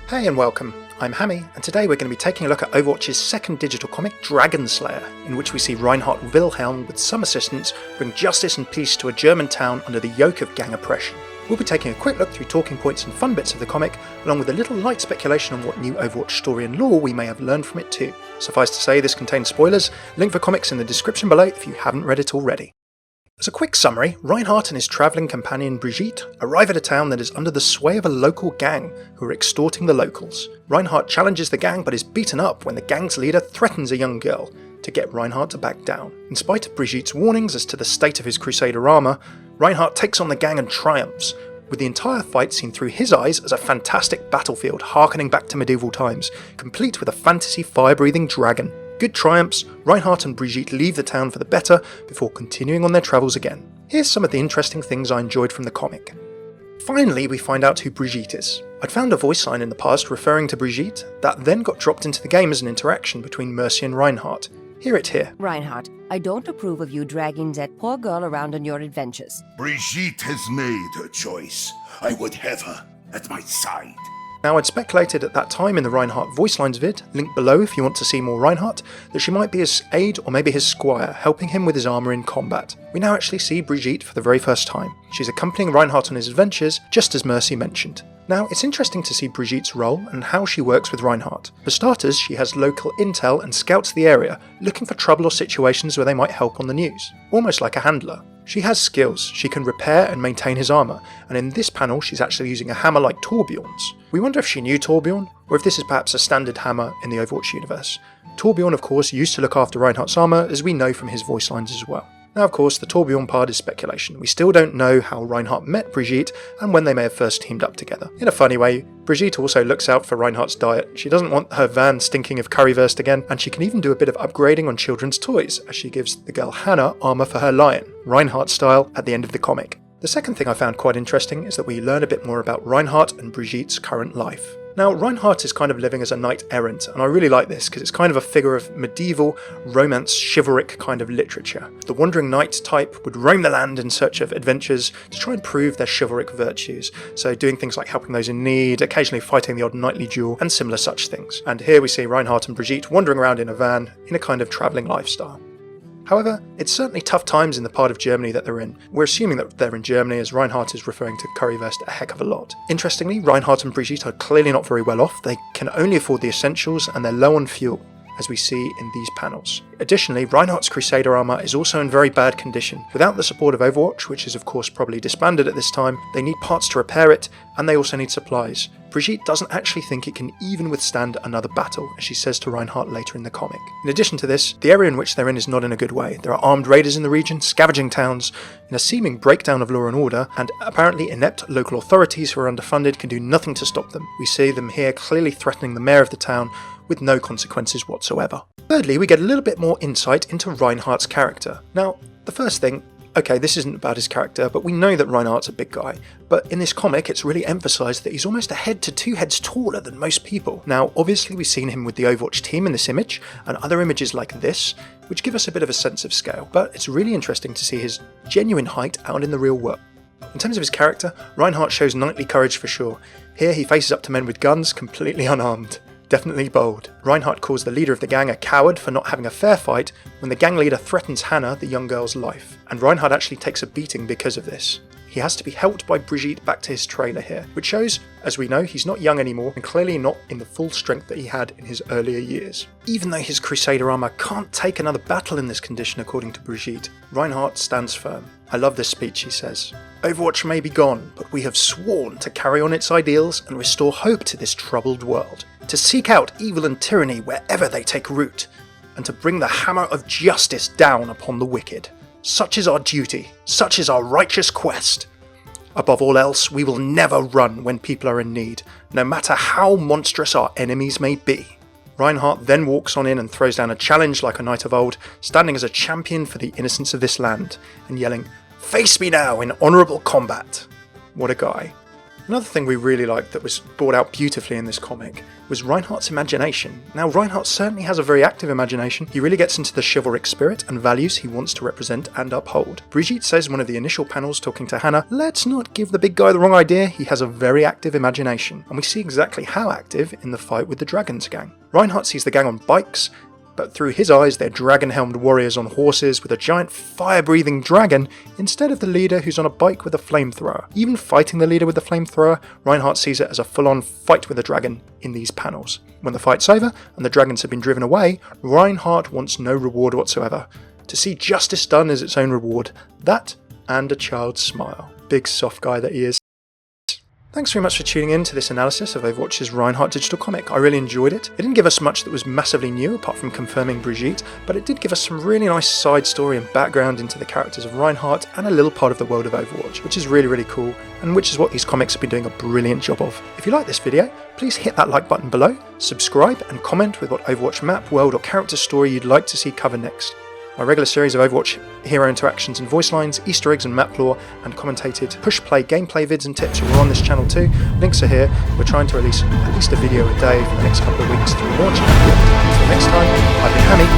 Hey and welcome, I'm Hammeh, and today we're going to be taking a look at Overwatch's second digital comic, Dragon Slayer, in which we see Reinhardt Wilhelm, with some assistance, bring justice and peace to a German town under the yoke of gang oppression. We'll be taking a quick look through talking points and fun bits of the comic, along with a little light speculation on what new Overwatch story and lore we may have learned from it too. Suffice to say, this contains spoilers. Link for comics in the description below if you haven't read it already. As a quick summary, Reinhardt and his travelling companion Brigitte arrive at a town that is under the sway of a local gang who are extorting the locals. Reinhardt challenges the gang but is beaten up when the gang's leader threatens a young girl to get Reinhardt to back down. In spite of Brigitte's warnings as to the state of his Crusader armour, Reinhardt takes on the gang and triumphs, with the entire fight seen through his eyes as a fantastic battlefield harkening back to medieval times, complete with a fantasy fire-breathing dragon. Good triumphs, Reinhardt and Brigitte leave the town for the better before continuing on their travels again. Here's some of the interesting things I enjoyed from the comic. Finally, we find out who Brigitte is. I'd found a voice line in the past referring to Brigitte that then got dropped into the game as an interaction between Mercy and Reinhardt. Hear it here. Reinhardt, I don't approve of you dragging that poor girl around on your adventures. Brigitte has made her choice. I would have her at my side. Now, I'd speculated at that time in the Reinhardt voice lines vid, link below if you want to see more Reinhardt, that she might be his aide or maybe his squire, helping him with his armour in combat. We now actually see Brigitte for the very first time. She's accompanying Reinhardt on his adventures, just as Mercy mentioned. Now, it's interesting to see Brigitte's role and how she works with Reinhardt. For starters, she has local intel and scouts the area, looking for trouble or situations where they might help on the news, almost like a handler. She has skills, she can repair and maintain his armour, and in this panel she's actually using a hammer like Torbjorn's. We wonder if she knew Torbjorn, or if this is perhaps a standard hammer in the Overwatch universe. Torbjorn, of course, used to look after Reinhardt's armour, as we know from his voice lines as well. Now, of course, the Torbjorn part is speculation. We still don't know how Reinhardt met Brigitte and when they may have first teamed up together. In a funny way, Brigitte also looks out for Reinhardt's diet. She doesn't want her van stinking of currywurst again, and she can even do a bit of upgrading on children's toys, as she gives the girl Hammeh armour for her lion, Reinhardt style, at the end of the comic. The second thing I found quite interesting is that we learn a bit more about Reinhardt and Brigitte's current life. Now, Reinhardt is kind of living as a knight-errant, and I really like this because it's kind of a figure of medieval, romance, chivalric kind of literature. The wandering knight type would roam the land in search of adventures to try and prove their chivalric virtues, so doing things like helping those in need, occasionally fighting the odd knightly duel, and similar such things. And here we see Reinhardt and Brigitte wandering around in a van in a kind of travelling lifestyle. However, it's certainly tough times in the part of Germany that they're in. We're assuming that they're in Germany, as Reinhardt is referring to currywurst a heck of a lot. Interestingly, Reinhardt and Brigitte are clearly not very well off. They can only afford the essentials and they're low on fuel, as we see in these panels. Additionally, Reinhardt's Crusader armour is also in very bad condition. Without the support of Overwatch, which is of course probably disbanded at this time, they need parts to repair it, and they also need supplies. Brigitte doesn't actually think it can even withstand another battle, as she says to Reinhardt later in the comic. In addition to this, the area in which they're in is not in a good way. There are armed raiders in the region, scavenging towns, in a seeming breakdown of law and order, and apparently inept local authorities who are underfunded can do nothing to stop them. We see them here clearly threatening the mayor of the town, with no consequences whatsoever. Thirdly, we get a little bit more insight into Reinhardt's character. Now, the first thing, okay, this isn't about his character, but we know that Reinhardt's a big guy. But in this comic, it's really emphasised that he's almost a head to 2 heads taller than most people. Now, obviously we've seen him with the Overwatch team in this image, and other images like this, which give us a bit of a sense of scale. But it's really interesting to see his genuine height out in the real world. In terms of his character, Reinhardt shows knightly courage for sure. Here he faces up to men with guns, completely unarmed. Definitely bold. Reinhardt calls the leader of the gang a coward for not having a fair fight when the gang leader threatens Hammeh, the young girl's life. And Reinhardt actually takes a beating because of this. He has to be helped by Brigitte back to his trailer here, which shows, as we know, he's not young anymore and clearly not in the full strength that he had in his earlier years. Even though his Crusader armour can't take another battle in this condition according to Brigitte, Reinhardt stands firm. I love this speech, he says. Overwatch may be gone, but we have sworn to carry on its ideals and restore hope to this troubled world, to seek out evil and tyranny wherever they take root, and to bring the hammer of justice down upon the wicked. Such is our duty, such is our righteous quest. Above all else, we will never run when people are in need, no matter how monstrous our enemies may be. Reinhardt then walks on in and throws down a challenge like a knight of old, standing as a champion for the innocence of this land, and yelling, "Face me now in honourable combat." What a guy. Another thing we really liked that was brought out beautifully in this comic was Reinhardt's imagination. Now, Reinhardt certainly has a very active imagination. He really gets into the chivalric spirit and values he wants to represent and uphold. Brigitte says in one of the initial panels talking to Hammeh, "Let's not give the big guy the wrong idea, he has a very active imagination." And we see exactly how active in the fight with the Dragons gang. Reinhardt sees the gang on bikes, but through his eyes they're dragon-helmed warriors on horses with a giant fire-breathing dragon instead of the leader who's on a bike with a flamethrower. Even fighting the leader with the flamethrower, Reinhardt sees it as a full-on fight with a dragon in these panels. When the fight's over and the dragons have been driven away, Reinhardt wants no reward whatsoever. To see justice done is its own reward. That and a child's smile. Big soft guy that he is. Thanks very much for tuning in to this analysis of Overwatch's Reinhardt digital comic. I really enjoyed it. It didn't give us much that was massively new apart from confirming Brigitte, but it did give us some really nice side story and background into the characters of Reinhardt and a little part of the world of Overwatch, which is really, really cool, and which is what these comics have been doing a brilliant job of. If you like this video, please hit that like button below, subscribe, and comment with what Overwatch map, world, or character story you'd like to see covered next. My regular series of Overwatch hero interactions and voice lines, Easter eggs and map lore, and commentated push-play gameplay vids and tips are on this channel too. Links are here. We're trying to release at least a video a day for the next couple of weeks through launch. Until next time, I've been Hammeh.